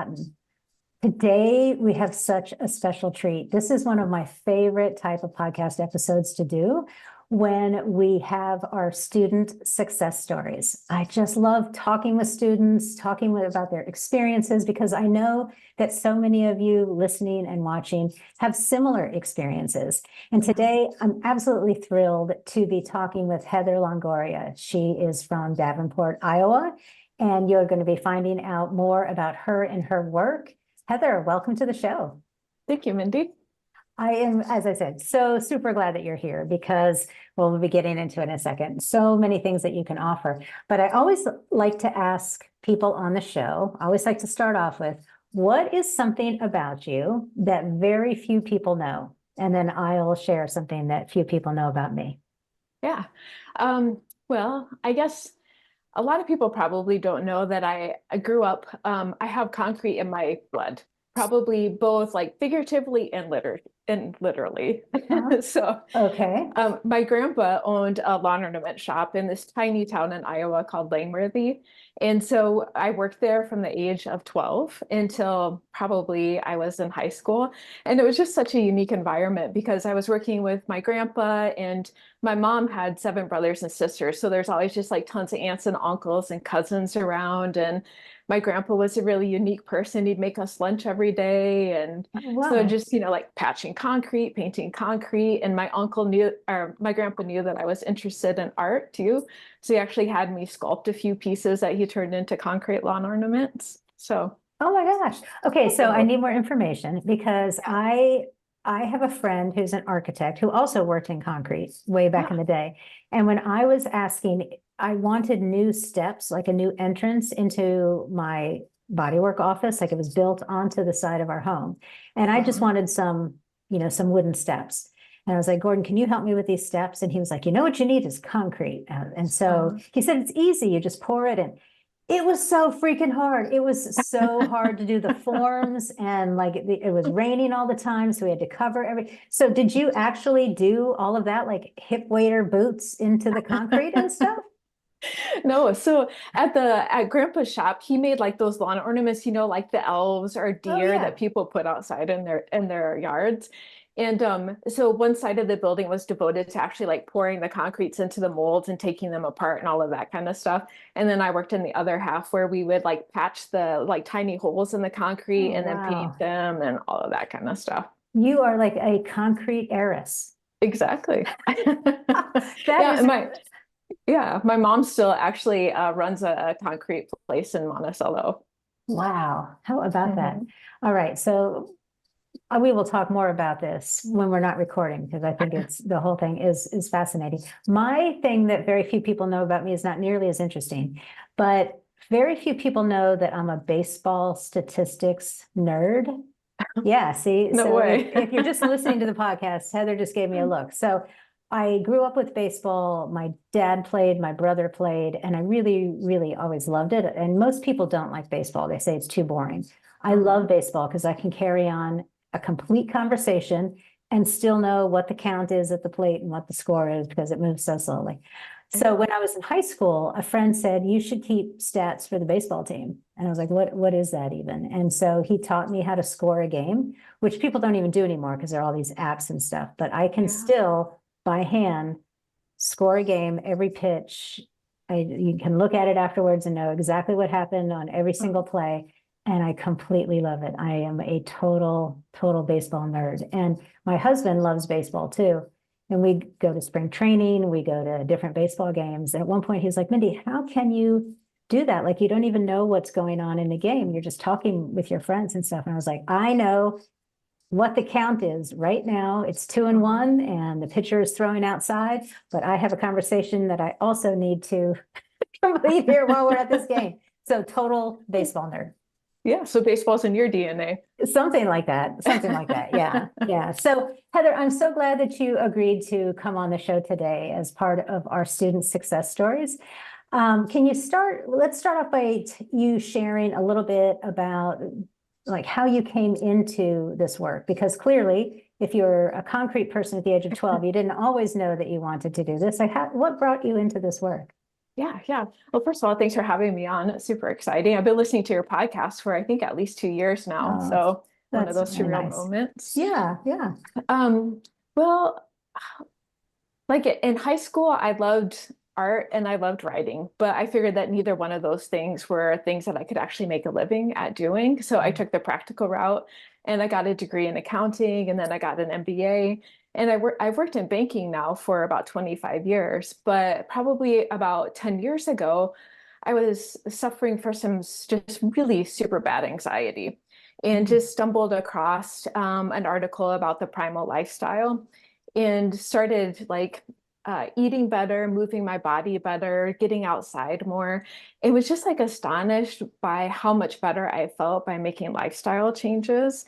Totten. Today, we have such a special treat. This is one of my favorite type of podcast episodes to do when we have our student success stories. I just love talking with students, about their experiences, because I know that so many of you listening and watching have similar experiences. And today, I'm absolutely thrilled to be talking with Heather Longoria. She is from Davenport, Iowa, and you're going to be finding out more about her and her work. Heather, welcome to the show. Thank you, Mindy. I am, as I said, so super glad that you're here because, well, we'll be getting into it in a second. So many things that you can offer. But I always like to ask people on the show, I always like to start off with, what is something about you that very few people know? And then I'll share something that few people know about me. Yeah. Well, I guess a lot of people probably don't know that I grew up, I have concrete in my blood, probably both like figuratively and literally. So Okay. my grandpa owned a lawn ornament shop in this tiny town in Iowa called Langworthy. And so I worked there from the age of 12 until probably I was in high school. And it was just such a unique environment because I was working with my grandpa, and my mom had 7 brothers and sisters. So there's always just like tons of aunts and uncles and cousins around. And my grandpa was a really unique person. He'd make us lunch every day. And so just, like patching concrete, painting concrete. And my uncle knew, or my grandpa knew that I was interested in art too. So he actually had me sculpt a few pieces that he turned into concrete lawn ornaments. So. Oh my gosh. Okay, so I need more information because I have a friend who's an architect who also worked in concrete way back in the day. And when I was asking, I wanted new steps, like a new entrance into my bodywork office, like it was built onto the side of our home. And I just wanted some wooden steps. And I was like, Gordon, can you help me with these steps? And he was like, you know what you need is concrete. And so he said, it's easy. You just pour it in. It was so freaking hard. It was so hard to do the forms, and like it was raining all the time. So we had to cover so did you actually do all of that, like hip waiter boots into the concrete and stuff? No, so at Grandpa's shop, he made like those lawn ornaments, like the elves or deer that people put outside in their yards. And so one side of the building was devoted to actually like pouring the concretes into the molds and taking them apart and all of that kind of stuff. And then I worked in the other half where we would like patch the like tiny holes in the concrete and then paint them and all of that kind of stuff. You are like a concrete heiress. Exactly. My mom still actually runs a concrete place in Monticello. Wow. How about that? All right. So we will talk more about this when we're not recording, because I think the whole thing is fascinating. My thing that very few people know about me is not nearly as interesting, but very few people know that I'm a baseball statistics nerd. Yeah, see, no way. if you're just listening to the podcast, Heather just gave me a look. So I grew up with baseball. My dad played, my brother played, and I really, really always loved it. And most people don't like baseball. They say it's too boring. I love baseball because I can carry on a complete conversation and still know what the count is at the plate and what the score is because it moves so slowly. So when I was in high school, a friend said, you should keep stats for the baseball team. And I was like, what is that even? And so he taught me how to score a game, which people don't even do anymore because there are all these apps and stuff. But I can still, by hand, score a game, every pitch. You can look at it afterwards and know exactly what happened on every single play. And I completely love it. I am a total baseball nerd. And my husband loves baseball too. And we go to spring training, we go to different baseball games. And at one point he's like, Mindy, how can you do that? Like, you don't even know what's going on in the game. You're just talking with your friends and stuff. And I was like, I know what the count is right now. It's 2-1 and the pitcher is throwing outside, but I have a conversation that I also need to complete here while we're at this game. So total baseball nerd. Yeah, so baseball's in your DNA. Something like that. Yeah. Yeah. So Heather, I'm so glad that you agreed to come on the show today as part of our student success stories. Let's start off by you sharing a little bit about like how you came into this work, because clearly if you're a concrete person at the age of 12, you didn't always know that you wanted to do this. Like what brought you into this work? Yeah. Well, first of all, thanks for having me on. It's super exciting. I've been listening to your podcast for I think at least 2 years now. Oh, So one of that's those really surreal nice. moments. Yeah, yeah. Um, well, like in high school, I loved art and I loved writing, but I figured that neither one of those things were things that I could actually make a living at doing. So I took the practical route and I got a degree in accounting and then I got an MBA. And I've worked in banking now for about 25 years, but probably about 10 years ago, I was suffering from some just really super bad anxiety and Mhm. just stumbled across an article about the primal lifestyle and started like eating better, moving my body better, getting outside more. It was just like astonished by how much better I felt by making lifestyle changes.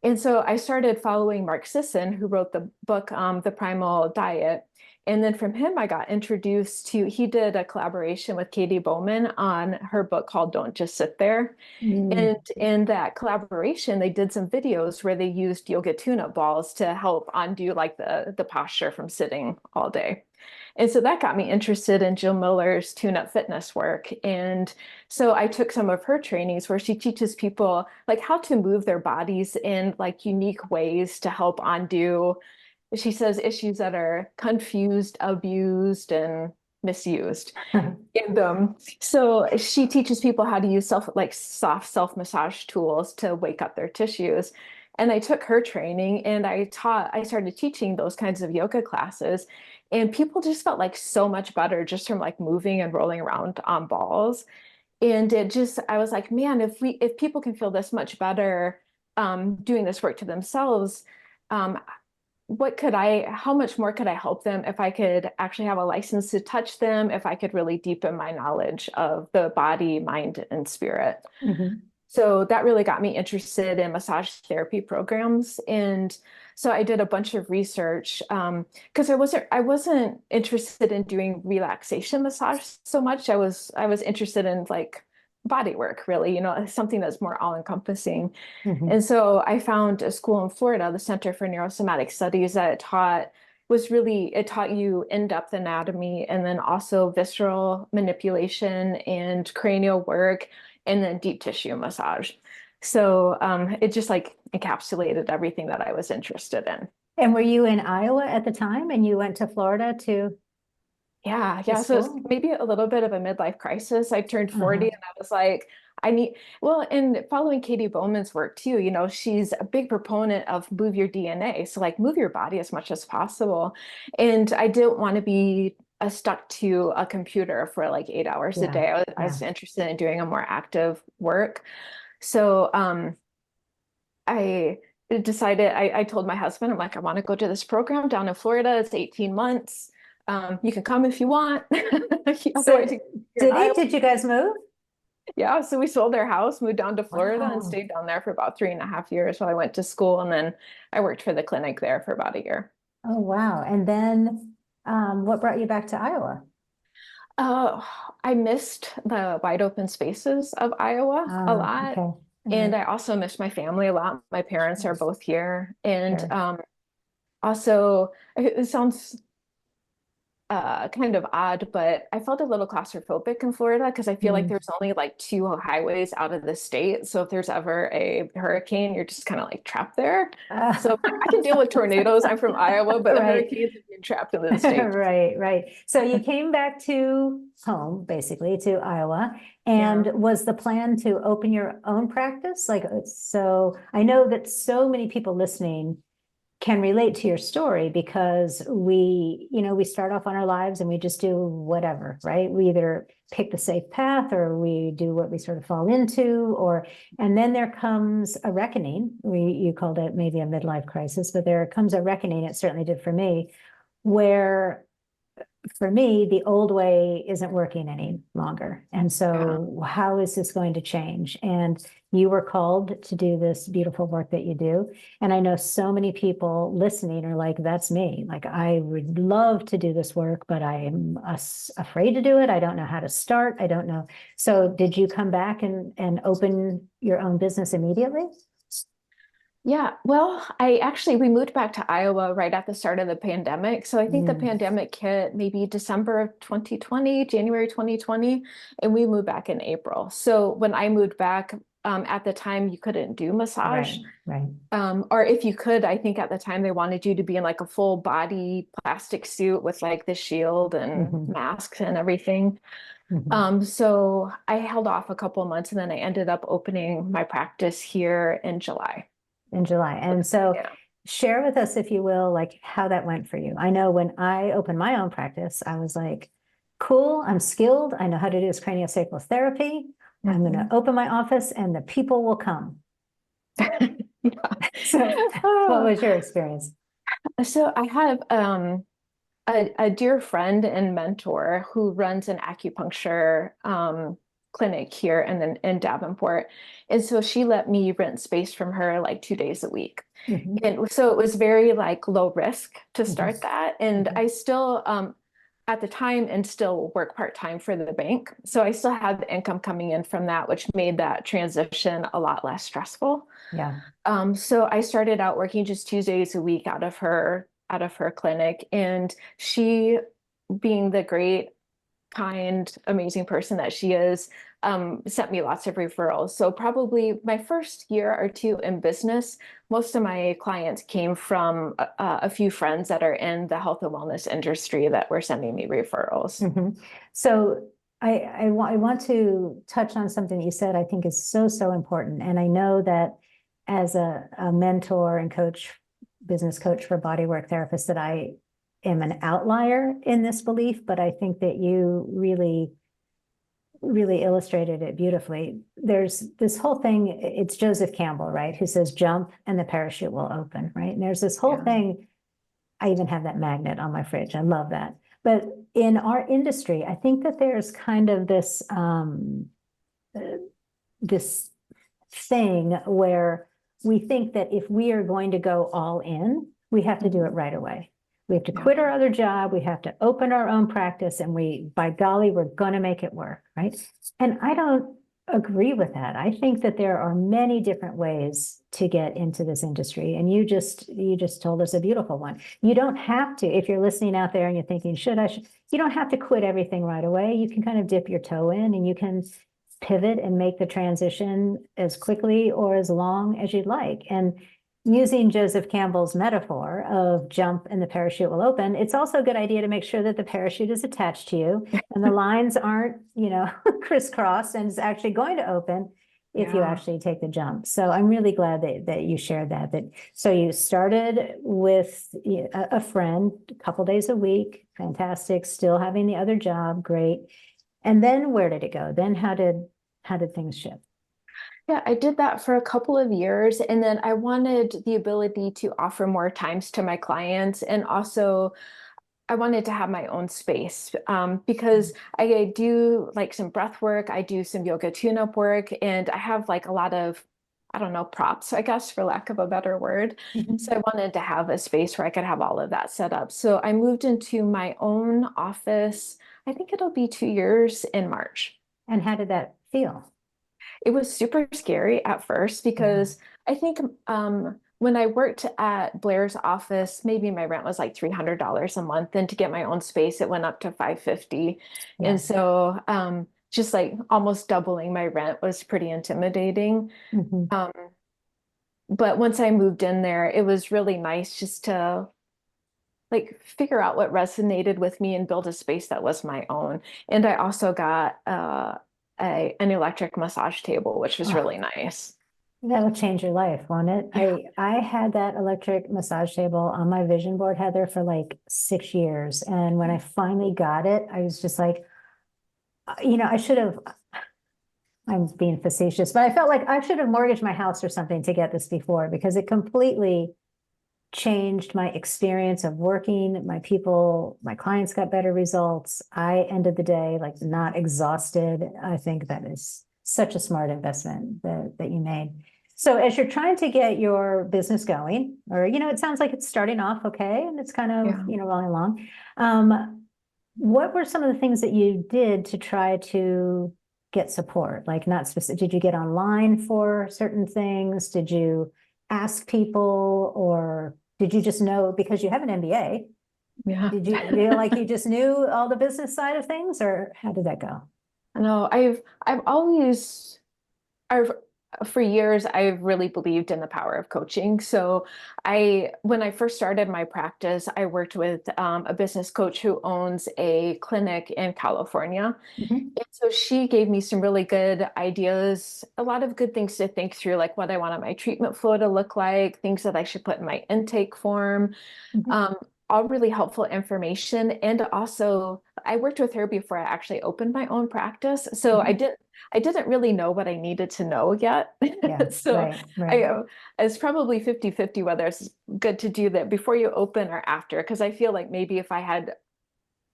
And so I started following Mark Sisson, who wrote the book, The Primal Diet. And then from him, I got introduced to, he did a collaboration with Katie Bowman on her book called Don't Just Sit There. Mm. And in that collaboration, they did some videos where they used yoga tune-up balls to help undo like the posture from sitting all day. And so that got me interested in Jill Miller's tune-up fitness work. And so I took some of her trainings where she teaches people like how to move their bodies in like unique ways to help undo, she says, issues that are confused, abused, and misused. And so she teaches people how to use soft self massage tools to wake up their tissues. And I took her training and I started teaching those kinds of yoga classes. And people just felt like so much better just from like moving and rolling around on balls. And I was like, man, if people can feel this much better doing this work to themselves, um, how much more could I help them if I could actually have a license to touch them, if I could really deepen my knowledge of the body, mind, and spirit. Mhm. So that really got me interested in massage therapy programs. And so I did a bunch of research because I wasn't interested in doing relaxation massage so much. I was interested in like body work, really, something that's more all-encompassing. Mhm. And so I found a school in Florida, the Center for Neurosomatic Studies, that it taught you in-depth anatomy and then also visceral manipulation and cranial work and then deep tissue massage. So it just like encapsulated everything that I was interested in. And were you in Iowa at the time and you went to Florida to Yeah. So it's school? maybe a little bit of a midlife crisis. I turned 40 Uh-huh. and I was like, and following Katie Bowman's work too, she's a big proponent of move your DNA. So like move your body as much as possible. And I didn't want to be stuck to a computer for like 8 hours a Yeah, day. I yeah. was interested in doing a more active work. So I decided, I told my husband, I'm like, I want to go to this program down in Florida. It's 18 months. You can come if you want. Otherwise, So you're in Iowa. did you guys move? Yeah, so we sold our house, moved down to Florida, and Wow. stayed down there for about 3.5 years while I went to school. And then I worked for the clinic there for about a year. Oh, wow. And then what brought you back to Iowa? Uh, I missed the wide open spaces of Iowa a Ah, lot. okay. All And right. I also miss my family a lot. My parents are Sure. both here. And Sure. also, it sounds kind of odd, but I felt a little claustrophobic in Florida because I feel like Mm. there's only like two highways out of the state. So if there's ever a hurricane, you're just kind of like trapped there. Uh, So I can deal with tornadoes. I'm from Iowa, but right. hurricanes and being trapped in the state. Right, right. So you came back to home, basically, to Iowa, and Yeah. was the plan to open your own practice? Like, so I know that so many people listening can relate to your story because we start off on our lives and we just do whatever, right? We either pick the safe path or we do what we sort of fall into, and then there comes a reckoning. You called it maybe a midlife crisis, but there comes a reckoning. It certainly did for me, where for me, the old way isn't working any longer. And Yeah. so how is this going to change? And you were called to do this beautiful work that you do. And I know so many people listening are like, that's me. Like, I would love to do this work, but I am afraid to do it. I don't know how to start. I don't know. So did you come back and open your own business immediately? Yeah, well, we moved back to Iowa right at the start of the pandemic. So I think the Mm, pandemic hit maybe December of 2020, January 2020, and we moved back in April. So when I moved back, at the time you couldn't do massage. right, right. Or if you could, I think at the time they wanted you to be in like a full body plastic suit with like the shield and Hmm. masks and everything. Hmm. So I held off a couple of months and then I ended up opening my practice here in July. In July. And so Yeah. share with us, if you will, like how that went for you. I know when I opened my own practice, I was like, cool, I'm skilled. I know how to do this craniosacral therapy. I'm going to Mhm. open my office and the people will come. Yeah. So what Oh, was your experience? so I have a dear friend and mentor who runs an acupuncture clinic here and then in Davenport. And so she let me rent space from her like 2 days a week. Mhm, And so it was very like low risk to mhm, start that. And mhm. I still at the time and still work part-time for the bank. So I still had the income coming in from that, which made that transition a lot less stressful. Yeah. So I started out working just 2 days a week out of her clinic, and she, being the great, kind, amazing person that she is, sent me lots of referrals. So probably my first year or two in business, most of my clients came from a few friends that are in the health and wellness industry that were sending me referrals. Mhm. So I want to touch on something you said I think is so, so important. And I know that as a mentor and coach, business coach for bodywork therapists, that I am an outlier in this belief, but I think that you really, really illustrated it beautifully. There's this whole thing, it's Joseph Campbell, right? Who says jump and the parachute will open, right? And there's this whole Yeah. thing. I even have that magnet on my fridge. I love that. But in our industry, I think that there's kind of uh, this thing where we think that if we are going to go all in, we have to do it Mhm. right away. We have to Yeah. quit our other job. We have to open our own practice, and by golly, we're going to make it work, right? And I don't agree with that. I think that there are many different ways to get into this industry, and you just told us a beautiful one. You don't have to, if you're listening out there and you're thinking, should you don't have to quit everything right away. You can kind of dip your toe in, and you can pivot and make the transition as quickly or as long as you'd like. And using Joseph Campbell's metaphor of jump and the parachute will open, it's also a good idea to make sure that the parachute is attached to you and the lines aren't, crisscrossed, and it's actually going to open if you Yeah. actually take the jump. So I'm really glad that you shared that. So you started with a friend a couple days a week, fantastic, still having the other job, great. And then where did it go? Then how did things shift? Yeah, I did that for a couple of years, and then I wanted the ability to offer more times to my clients, and also I wanted to have my own space because I do like some breath work, I do some yoga tune-up work, and I have like a lot of, I don't know, props, I guess, for lack of a better word. Mhm. So I wanted to have a space where I could have all of that set up. So I moved into my own office. I think it'll be 2 years in March. And how did that feel? It was super scary at first Yeah, because I think when I worked at Blair's office, maybe my rent was like $300 a month. And to get my own space, it went up to 550. And yes. so just like almost doubling my rent was pretty intimidating. Mhm. Um, but once I moved in there, it was really nice just to like figure out what resonated with me and build a space that was my own. And I also got an electric massage table, which was Oh, really nice. that'll change your life, won't it? Yeah. I had that electric massage table on my vision board, Heather, for like 6 years. And when I finally got it, I was just like, I should have, I'm being facetious, but I felt like I should have mortgaged my house or something to get this before, because it completely changed my experience of working. My people, my clients got better results. I ended the day like not exhausted. I think that is such a smart investment that you made. So as you're trying to get your business going, or, it sounds like it's starting off okay, and it's kind of, Yeah. rolling along. What were some of the things that you did to try to get support? Like, not specific, did you get online for certain things? Did you ask people, or did you just know because you have an MBA? Yeah. Did you feel like you just knew all the business side of things, or how did that go? No, I've always I've for years I've really believed in the power of coaching. So when I first started my practice, I worked with a business coach who owns a clinic in California. Mhm. And so she gave me some really good ideas, a lot of good things to think through, like what I wanted my treatment flow to look like, things that I should put in my intake form, Mhm. um, all really helpful information. And also, I worked with her before I actually opened my own practice. So Mhm. I didn't really know what I needed to know yet. Yeah, So right, right. it's probably 50-50 whether it's good to do that before you open or after. Because I feel like maybe if I had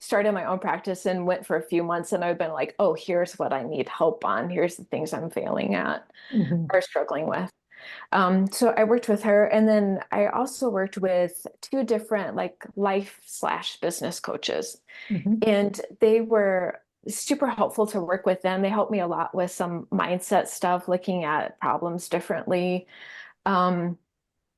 started my own practice and went for a few months and I've been like, oh, here's what I need help on. Here's the things I'm failing at Mhm. or struggling with. So I worked with her, and then I also worked with two different like life/business coaches, Mhm. and they were super helpful to work with them. They helped me a lot with some mindset stuff, looking at problems differently. Um,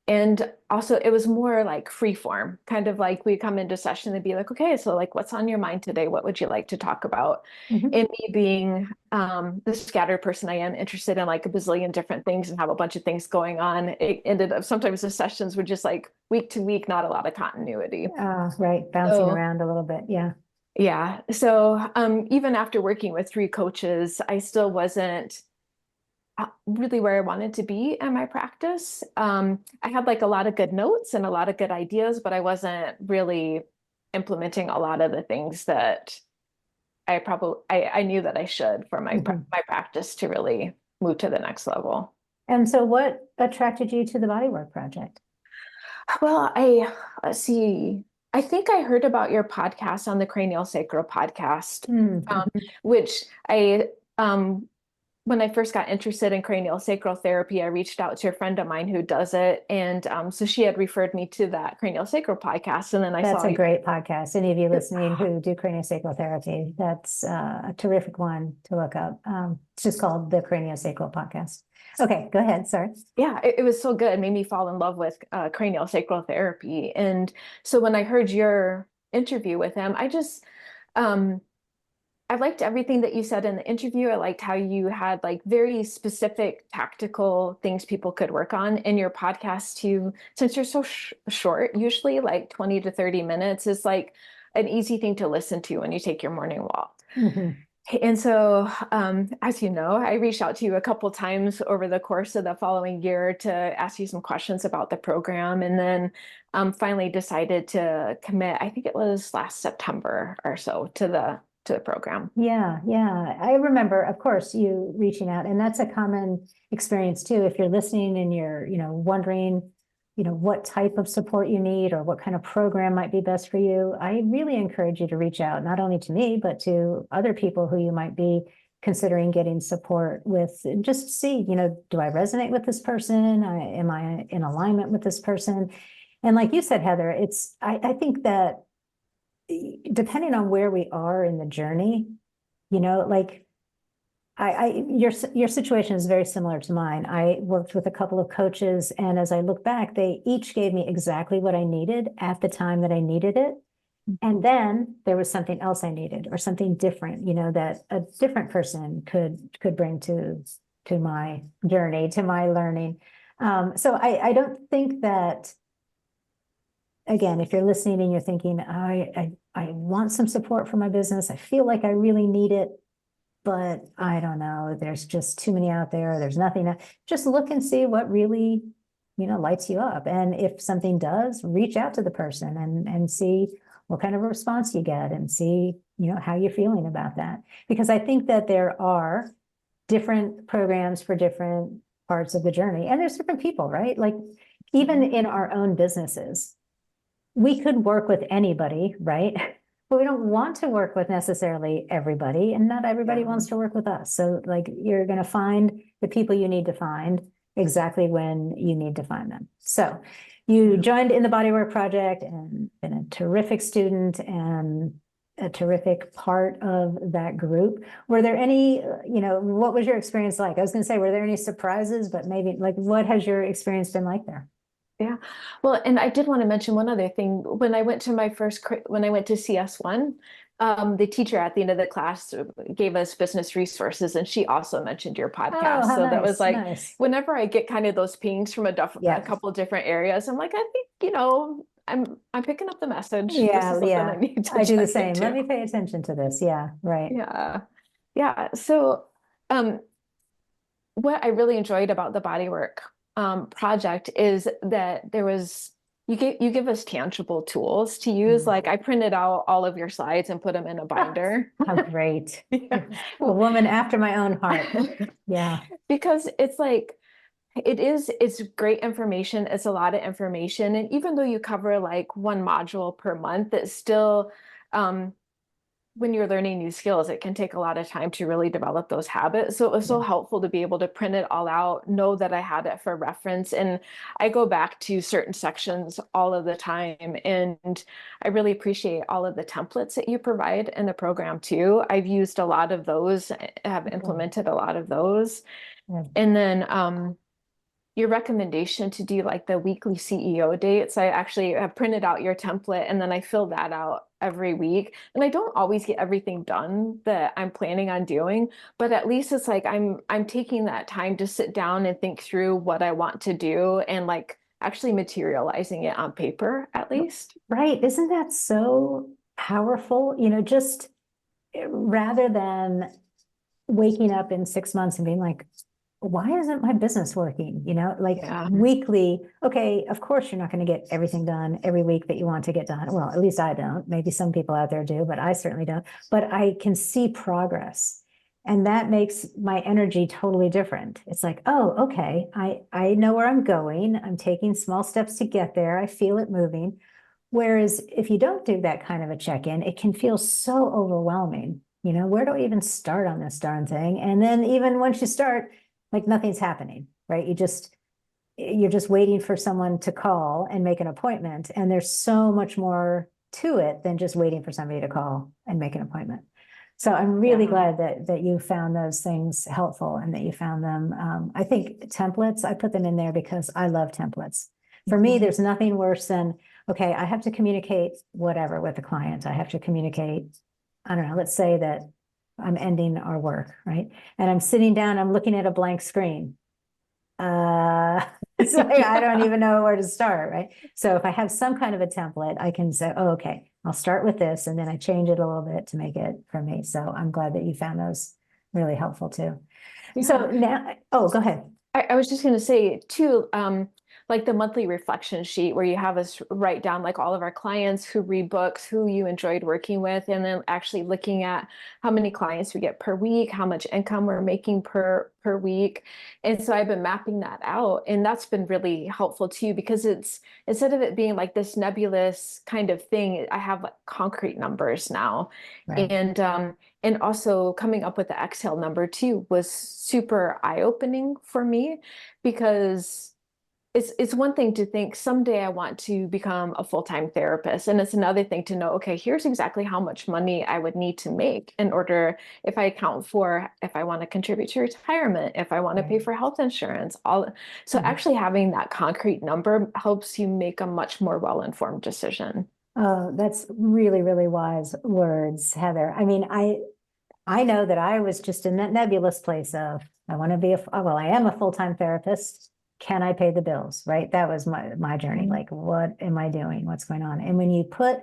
and also it was more like free form, kind of like we come into session and be like, okay, so like what's on your mind today? What would you like to talk about? Mhm. And me being the scattered person I am, interested in like a bazillion different things and have a bunch of things going on, it ended up sometimes the sessions were just like week to week, not a lot of continuity. Right, bouncing So around a little bit. Yeah. yeah. So even after working with three coaches, I still wasn't really where I wanted to be in my practice. I had like a lot of good notes and a lot of good ideas, but I wasn't really implementing a lot of the things that I knew that I should for Mhm. my practice to really move to the next level. And so what attracted you to the Bodywork Project? Well, let's see. I think I heard about your podcast on the cranial sacral podcast, Mhm. which I when I first got interested in cranial sacral therapy, I reached out to a friend of mine who does it. And so she had referred me to that cranial sacral podcast. And then I That's saw a you. great podcast. Any of you listening who do craniosacral therapy, that's a terrific one to look up. It's just called the Craniosacral Podcast. Okay, go ahead. Sorry. Yeah, it was so good. It made me fall in love with cranial sacral therapy. And so when I heard your interview with him, um, I liked everything that you said in the interview. I liked how you had like very specific tactical things people could work on in your podcast too. Since you're so short, usually like 20 to 30 minutes is like an easy thing to listen to when you take your morning walk. Mhm. And so, as you know, I reached out to you a couple times over the course of the following year to ask you some questions about the program, and then finally decided to commit. I think it was last September or so to the program. Yeah, yeah. I remember, of course, you reaching out, and that's a common experience too. If you're listening and you're, wondering, what type of support you need or what kind of program might be best for you, I really encourage you to reach out, not only to me, but to other people who you might be considering getting support with, and just see, do I resonate with this person? Am I in alignment with this person? And like you said, Heather, I think that depending on where we are in the journey, like your situation is very similar to mine. I worked with a couple of coaches, and as I look back, they each gave me exactly what I needed at the time that I needed it. And then there was something else I needed, or something different, that a different person could bring to my journey, to my learning. So I don't think that, again, if you're listening and you're thinking, I want some support for my business, I feel like I really need it, but I don't know, there's just too many out there. There's nothing. Just look and see what really, lights you up. And if something does, reach out to the person and see what kind of a response you get, and see, how you're feeling about that. Because I think that there are different programs for different parts of the journey. And there's different people, right? Like even in our own businesses, we could work with anybody, right? But we don't want to work with necessarily everybody, and not everybody wants to work with us. So like you're going to find the people you need to find exactly when you need to find them. So you joined in the Bodywork Project and been a terrific student, and a terrific part of that group. Were there any, what was your experience like? I was going to say, were there any surprises, but maybe like, what has your experience been like there? Yeah. Well, and I did want to mention one other thing. When I went to when I went to CS1, the teacher at the end of the class gave us business resources, and she also mentioned your Oh, podcast. how So that was nice, like, nice. whenever I get kind of those pings from a Yeah, couple different areas, I'm like, I think, I'm picking up the message. This is yeah, something I yeah. need to I do the check same. Let into. me pay attention to this. Yeah, right. Yeah. Yeah. So, um, what I really enjoyed about the Bodywork project is that you give us tangible tools to use. Mm. Like I printed out all of your slides and put them in a binder. How great. Yeah. A woman after my own heart. Yeah. Because it's like it's great information. It's a lot of information. And even though you cover like one module per month, it's still um when you're learning new skills, it can take a lot of time to really develop those habits. So it was Yeah. so helpful to be able to print it all out, know that I had it for reference. And I go back to certain sections all of the time. And I really appreciate all of the templates that you provide in the program too. I've used a lot of those, have implemented a lot of those. Yeah. And then your recommendation to do like the weekly CEO dates. I actually have printed out your template and then I fill that out every week. And I don't always get everything done that I'm planning on doing, but at least it's like I'm taking that time to sit down and think through what I want to do and like actually materializing it on paper at least. Right. Isn't that so powerful? Just rather than waking up in 6 months and being like, why isn't my business working? Like Yeah. weekly, okay, of course you're not going to get everything done every week that you want to get done. Well, at least I don't. Maybe some people out there do, but I certainly don't. But I can see progress. And that makes my energy totally different. It's like, oh, okay, I know where I'm going. I'm taking small steps to get there. I feel it moving. Whereas if you don't do that kind of a check-in, it can feel so overwhelming. Where do I even start on this darn thing? And then even once you start, like nothing's happening, right? You're just waiting for someone to call and make an appointment. And there's so much more to it than just waiting for somebody to call and make an appointment. So I'm really glad that you found those things helpful and that you found them. I think templates, I put them in there because I love templates. For me, there's nothing worse than, okay, I have to communicate whatever with the client. I have to communicate, I don't know, let's say that I'm ending our work, right? And I'm sitting down, I'm looking at a blank screen. It's like, I don't even know where to start, right? So if I have some kind of a template, I can say, oh, okay, I'll start with this, and then I change it a little bit to make it for me. So I'm glad that you found those really helpful too. So now, oh, go ahead. I was just going to say too, like the monthly reflection sheet where you have us write down like all of our clients who read books, who you enjoyed working with, and then actually looking at how many clients we get per week, how much income we're making per week. And so I've been mapping that out, and that's been really helpful too, because it's instead of it being like this nebulous kind of thing, I have like concrete numbers now. Right. And also coming up with the exhale number too was super eye-opening for me because it's one thing to think someday I want to become a full-time therapist. And it's another thing to know, okay, here's exactly how much money I would need to make in order if I account for if I want to contribute to retirement, if I want to pay for health insurance, all. So actually having that concrete number helps you make a much more well-informed decision. Oh, that's really, really wise words, Heather. I mean, I know that I was just in that nebulous place of I want to be well, I am a full-time therapist. Can I pay the bills? Right? That was my journey. Like, what am I doing? What's going on? And when you put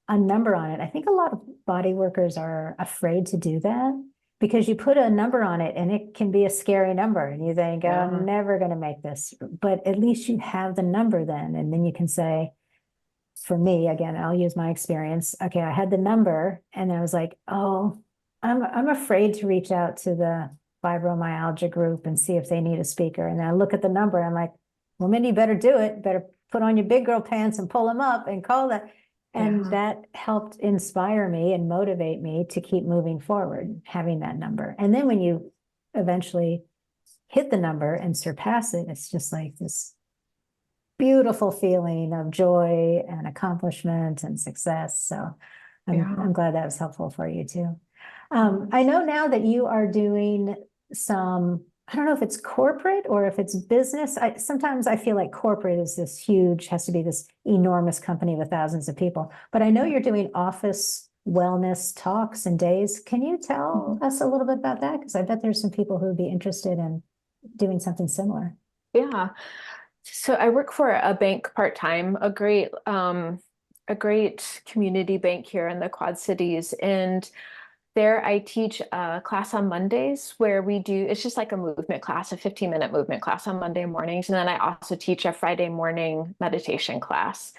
a number on it, I think a lot of body workers are afraid to do that because you put a number on it and it can be a scary number and you think, I'm never going to make this. But at least you have the number then, and then you can say, for me, again, I'll use my experience. Okay, I had the number and I was like, oh, I'm afraid to reach out to the fibromyalgia group and see if they need a speaker. And then I look at the number and I'm like, well, Mindy, better do it. Better put on your big girl pants and pull them up and call that. And that helped inspire me and motivate me to keep moving forward, having that number. And then when you eventually hit the number and surpass it, it's just like this beautiful feeling of joy and accomplishment and success. So Yeah. I'm glad that was helpful for you too. I know now that you are doing some, I don't know if it's corporate or if it's business. Sometimes I feel like corporate is this huge, has to be this enormous company with thousands of people. But I know you're doing office wellness talks and days. Can you tell us a little bit about that? Because I bet there's some people who would be interested in doing something similar. Yeah. So I work for a bank part-time, a great community bank here in the Quad Cities. And there I teach a class on Mondays where it's just like a movement class, a 15-minute movement class on Monday mornings. And then I also teach a Friday morning meditation class.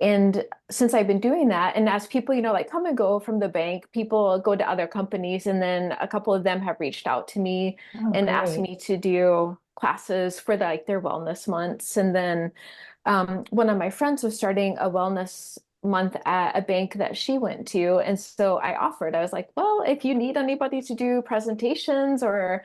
And since I've been doing that, and as people, like come and go from the bank, people go to other companies, and then a couple of them have reached out to me Oh, and asked great. me to do classes for their wellness months. And then one of my friends was starting a wellness month at a bank that she went to. And so I was like, well, if you need anybody to do presentations or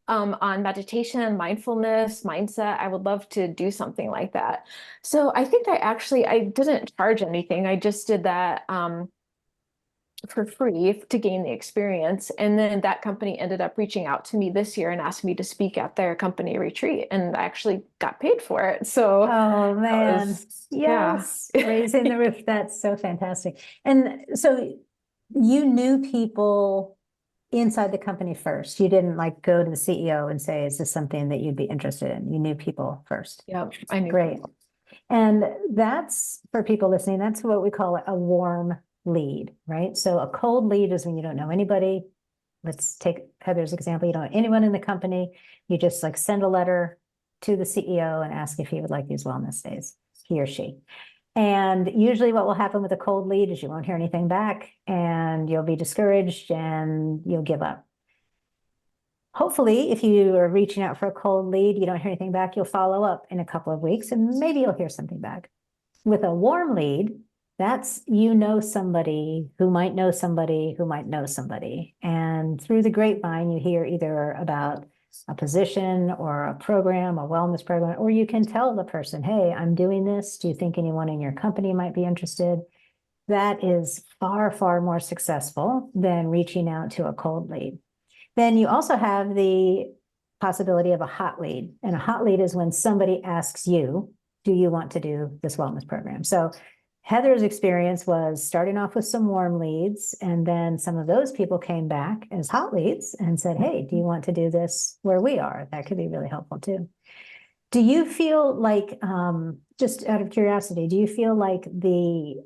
on meditation, mindfulness, mindset, I would love to do something like that. So I think I didn't charge anything. I just did that for free to gain the experience. And then that company ended up reaching out to me this year and asked me to speak at their company retreat. And I actually got paid for it. So Oh, that man. was, yeah. Yes. Raising the roof. That's so fantastic. And so you knew people inside the company first. You didn't like go to the CEO and say, is this something that you'd be interested in? You knew people first. Yeah, I knew. Great. And that's, for people listening, that's what we call a warm lead, right? So a cold lead is when you don't know anybody. Let's take Heather's example. You don't know anyone in the company. You just like send a letter to the CEO and ask if he would like these wellness days, he or she. And usually what will happen with a cold lead is you won't hear anything back and you'll be discouraged and you'll give up. Hopefully, if you are reaching out for a cold lead, you don't hear anything back, you'll follow up in a couple of weeks and maybe you'll hear something back. With a warm lead, that's somebody who might know somebody who might know somebody. And through the grapevine, you hear either about a position or a program, a wellness program, or you can tell the person, hey, I'm doing this. Do you think anyone in your company might be interested? That is far, far more successful than reaching out to a cold lead. Then you also have the possibility of a hot lead. And a hot lead is when somebody asks you, do you want to do this wellness program? So Heather's experience was starting off with some warm leads, and then some of those people came back as hot leads and said, hey, do you want to do this where we are? That could be really helpful too. Do you feel like, just out of curiosity, do you feel like these,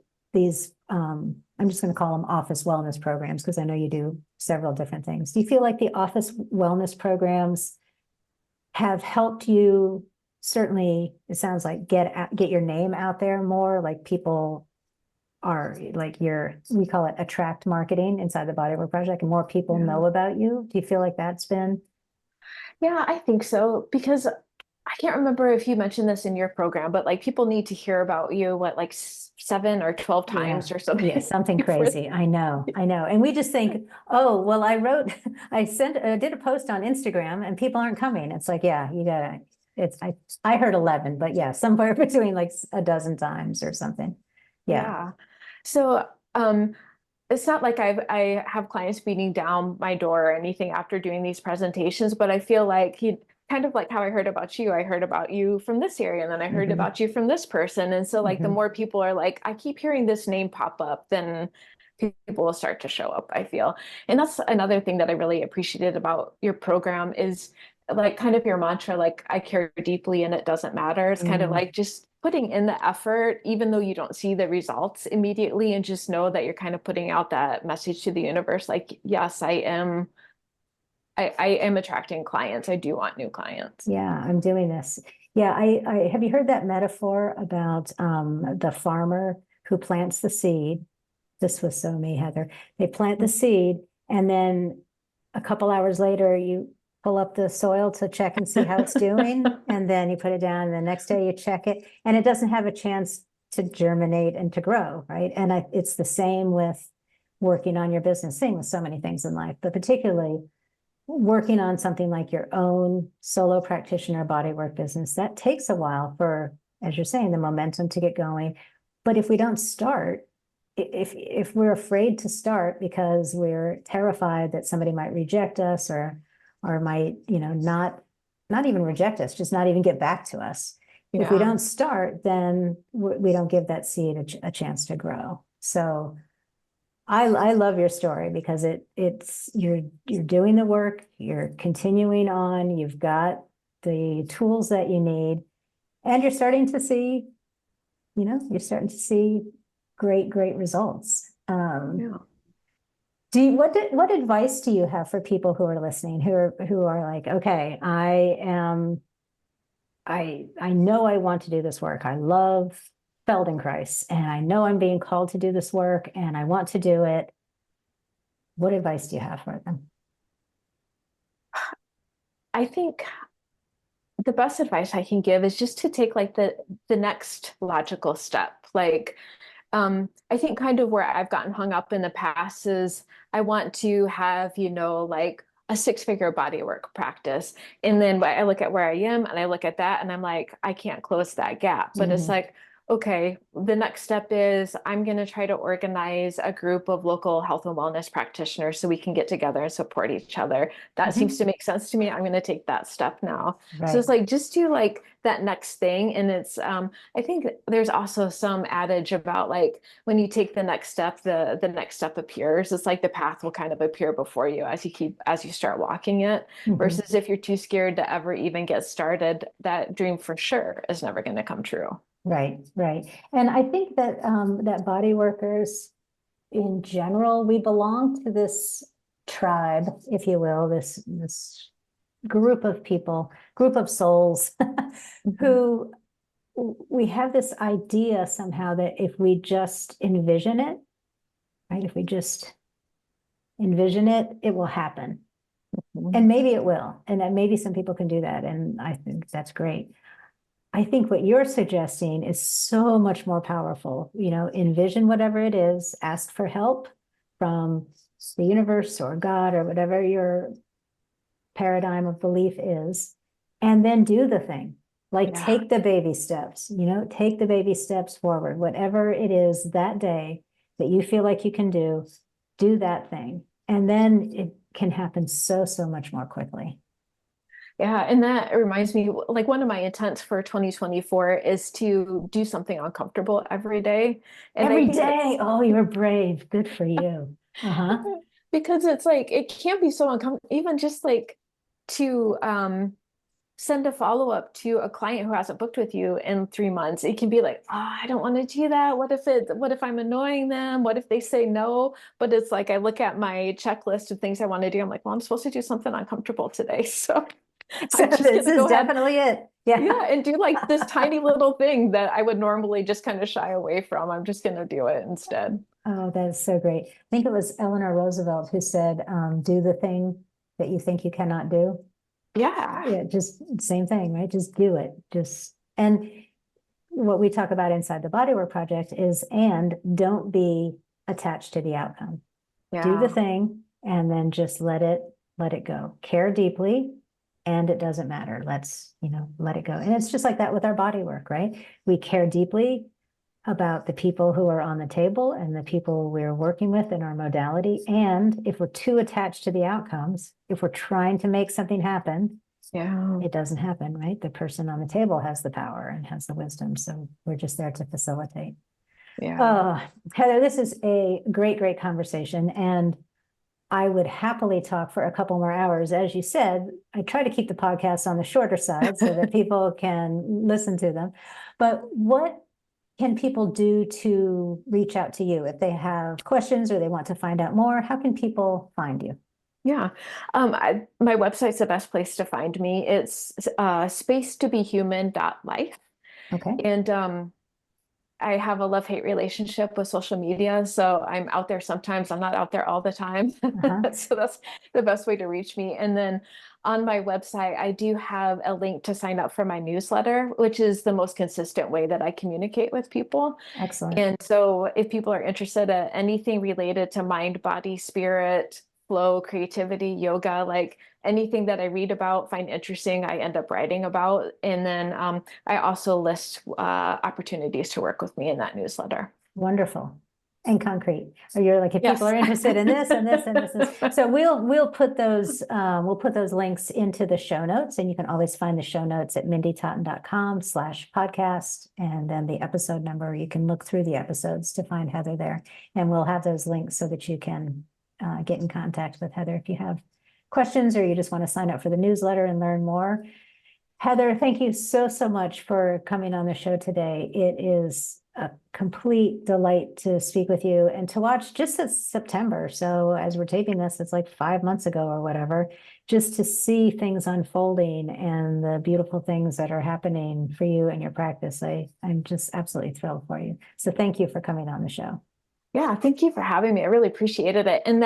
I'm just going to call them office wellness programs, because I know you do several different things. Do you feel like the office wellness programs have helped you? Certainly, it sounds like get your name out there more, like people are like we call it attract marketing inside the Bodywork Project, and more people know about you. Do you feel like that's been? Yeah, I think so, because I can't remember if you mentioned this in your program, but like people need to hear about you, like 7 or 12 times or something. Yeah, something crazy. I know. And we just think, oh, well, I did a post on Instagram and people aren't coming. It's like, yeah, you gotta, I heard 11, but yeah, somewhere between like a dozen times or something. Yeah. So, it's not like I have clients beating down my door or anything after doing these presentations, but I feel like kind of like how I heard about you from this area, and then I heard about you from this person. And so like the more people are like, I keep hearing this name pop up, then people will start to show up, I feel. And that's another thing that I really appreciated about your program is like kind of your mantra, like I care deeply and it doesn't matter. It's kind of like just putting in the effort, even though you don't see the results immediately, and just know that you're kind of putting out that message to the universe. Like, yes, I am attracting clients. I do want new clients. Yeah, I'm doing this. Yeah, I have you heard that metaphor about the farmer who plants the seed? This was so me, Heather. They plant the seed, and then a couple hours later, you pull up the soil to check and see how it's doing, and then you put it down, and the next day you check it, and it doesn't have a chance to germinate and to grow, right? And it's the same with working on your business, same with so many things in life, but particularly working on something like your own solo practitioner bodywork business. That takes a while for, as you're saying, the momentum to get going. But if we don't start, if we're afraid to start because we're terrified that somebody might reject us or might, not even reject us, just not even get back to us. If we don't start, then we don't give that seed a chance to grow. So I love your story because it's you're doing the work, you're continuing on, you've got the tools that you need, and you're starting to see, great results. What advice do you have for people who are listening, who are like, okay, I know I want to do this work. I love Feldenkrais, and I know I'm being called to do this work, and I want to do it. What advice do you have for them? I think the best advice I can give is just to take like the next logical step. Like, I think kind of where I've gotten hung up in the past is I want to have, like a 6-figure bodywork practice. And then I look at where I am and I look at that and I'm like, I can't close that gap. But it's like, okay, the next step is I'm going to try to organize a group of local health and wellness practitioners so we can get together and support each other. That seems to make sense to me. I'm going to take that step now. Right. So it's like, just do like that next thing. And it's, I think there's also some adage about like, when you take the next step, the next step appears. It's like the path will kind of appear before you as you start walking it, versus if you're too scared to ever even get started, that dream for sure is never going to come true. Right. And I think that that body workers in general, we belong to this tribe, if you will, this group of people, group of souls who we have this idea somehow that if we just envision it, right? If we just envision it, it will happen. And maybe it will. And that maybe some people can do that. And I think that's great. I think what you're suggesting is so much more powerful. Envision whatever it is, ask for help from the universe or God or whatever your paradigm of belief is, and then do the thing. Like take the baby steps, take the baby steps forward, whatever it is that day that you feel like you can do that thing. And then it can happen so much more quickly. Yeah, and that reminds me, like one of my intents for 2024 is to do something uncomfortable every day. And every day? Oh, you're brave. Good for you. Because it's like, it can't be so uncomfortable, even just like to send a follow-up to a client who hasn't booked with you in 3 months. It can be like, oh, I don't want to do that. What if I'm annoying them? What if they say no? But it's like, I look at my checklist of things I want to do. I'm like, well, I'm supposed to do something uncomfortable today. So this is definitely it. Yeah. And do like this tiny little thing that I would normally just kind of shy away from. I'm just going to do it instead. Oh, that is so great. I think it was Eleanor Roosevelt who said, do the thing that you think you cannot do. Yeah, just same thing, right? Just do it. And what we talk about inside the Bodywork Project is, and don't be attached to the outcome. Do the thing and then just let it go. Care deeply. And it doesn't matter. Let's, let it go. And it's just like that with our body work, right? We care deeply about the people who are on the table and the people we're working with in our modality. And if we're too attached to the outcomes, if we're trying to make something happen, it doesn't happen, right? The person on the table has the power and has the wisdom. So we're just there to facilitate. Heather, this is a great conversation. And I would happily talk for a couple more hours. As you said, I try to keep the podcasts on the shorter side so that people can listen to them. But what can people do to reach out to you if they have questions or they want to find out more? How can people find you? Yeah. My website's the best place to find me. It's spacetobehuman.life. Okay. And I have a love-hate relationship with social media. So I'm out there sometimes. I'm not out there all the time. So that's the best way to reach me. And then on my website, I do have a link to sign up for my newsletter, which is the most consistent way that I communicate with people. Excellent. And so if people are interested in anything related to mind, body, spirit, flow, creativity, yoga, like anything that I read about, find interesting, I end up writing about. And then I also list opportunities to work with me in that newsletter. Wonderful. and concrete. Or you're like, if Yes. people are interested in this and this and this, so we'll put those links into the show notes, and you can always find the show notes at mindytotten.com/podcast, and then the episode number. You can look through the episodes to find Heather there, and we'll have those links so that you can get in contact with Heather if you have questions or you just want to sign up for the newsletter and learn more. Heather, thank you so much for coming on the show today. It is a complete delight to speak with you and to watch just this September. So as we're taping this, it's like 5 months ago or whatever, just to see things unfolding and the beautiful things that are happening for you and your practice. I'm just absolutely thrilled for you. So thank you for coming on the show. Yeah, thank you for having me. I really appreciated it. And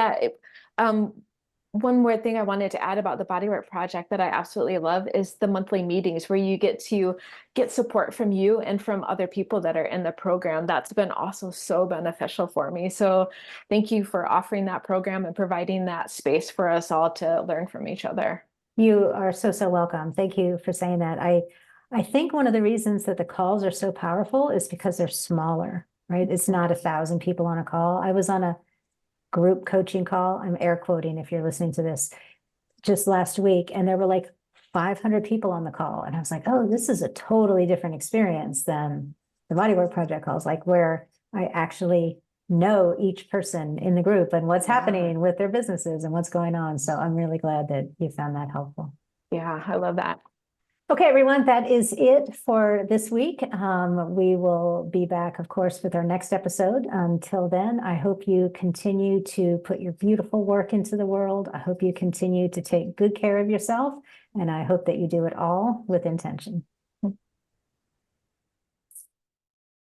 one more thing I wanted to add about the Bodywork Project that I absolutely love is the monthly meetings where you get to get support from you and from other people that are in the program. That's been also so beneficial for me. So thank you for offering that program and providing that space for us all to learn from each other. You are so welcome. Thank you for saying that. I think one of the reasons that the calls are so powerful is because they're smaller, right? It's not 1,000 people on a call. I was on a group coaching call. I'm air quoting if you're listening to this, just last week, and there were like 500 people on the call. And I was like, oh, this is a totally different experience than the Bodywork Project calls, like where I actually know each person in the group and what's happening with their businesses and what's going on. So I'm really glad that you found that helpful. Yeah, I love that. Okay, everyone, that is it for this week. We will be back, of course, with our next episode. Until then, I hope you continue to put your beautiful work into the world. I hope you continue to take good care of yourself, and I hope that you do it all with intention.